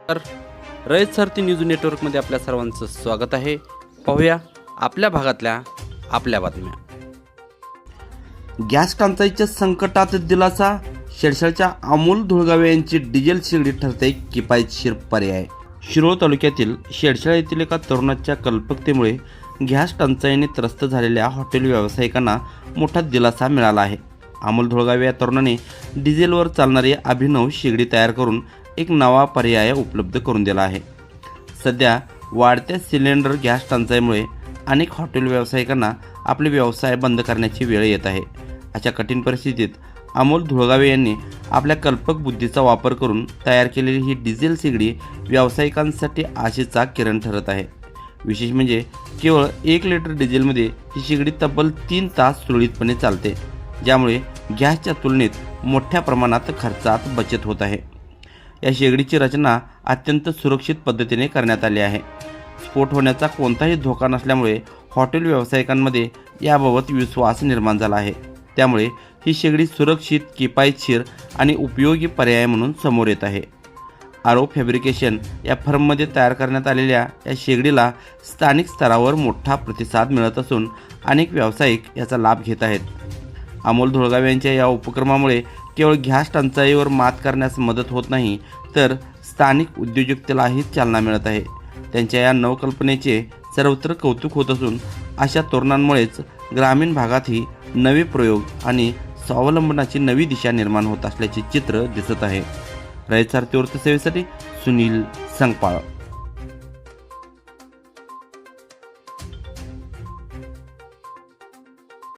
तर रयत सारथी न्यूज नेटवर्कमध्ये आपल्या सर्वांचं स्वागत आहे। पाहूया आपल्या भागातल्या आपल्या बातम्या। गॅस टंचाईच्या संकटात दिलासा, शेडशाळच्या अमोल धुळगावे यांची डिझेल शेगडी ठरते किफायतशीर पर्याय। शिरोळ तालुक्यातील शेडशाळ येथील एका तरुणाच्या कल्पकतेमुळे गॅस टंचाईने त्रस्त झालेल्या हॉटेल व्यावसायिकांना मोठा दिलासा मिळाला आहे। अमोल धुळगावे या तरुणाने डिझेलवर चालणारी अभिनव शेगडी तयार करून एक नवा पर्याय उपलब्ध करून दिला आहे। सध्या वाढत्या सिलेंडर गॅस टंचाईमुळे अनेक हॉटेल व्यावसायिकांना आपले व्यवसाय बंद करण्याची वेळ येत आहे। अशा कठीण परिस्थितीत अमोल धुळगावे यांनी आपल्या कल्पक बुद्धीचा वापर करून तयार केलेली ही डिझेल शेगडी व्यावसायिकांसाठी आशेचा किरण ठरत आहे। विशेष म्हणजे केवळ 1 लिटर डिझेलमध्ये ही शेगडी तब्बल 3 तास सुरळीतपणे चालते, ज्यामुळे गॅसच्या तुलनेत मोठ्या प्रमाणात खर्चात बचत होत आहे। या शेगडीची रचना अत्यंत सुरक्षित पद्धतीने करण्यात आली आहे। स्फोट होण्याचा कोणताही धोका नसल्यामुळे हॉटेल व्यावसायिकांमध्ये याबाबत विश्वास निर्माण झाला आहे। त्यामुळे ही शेगडी सुरक्षित, किफायतशीर आणि उपयोगी पर्याय म्हणून समोर येत आहे। आरो फॅब्रिकेशन या फर्ममध्ये तयार करण्यात आलेल्या या शेगडीला स्थानिक स्तरावर मोठा प्रतिसाद मिळत असून अनेक व्यावसायिक याचा लाभ घेत आहेत। अमोल धुळगावे यांच्या या उपक्रमामुळे केवळ गॅस टंचाईवर मात करण्यास मदत होत नाही, तर स्थानिक उद्योजकतेलाही चालना मिळत आहे। त्यांच्या या नवकल्पनेचे सर्वत्र कौतुक होत असून अशा तरुणांमुळेच ग्रामीण भागातही नवे प्रयोग आणि स्वावलंबनाची नवी दिशा निर्माण होत असल्याचे चित्र दिसत आहे। रयत सारथी वृत्तसेवेसाठी सुनील संगपाळ।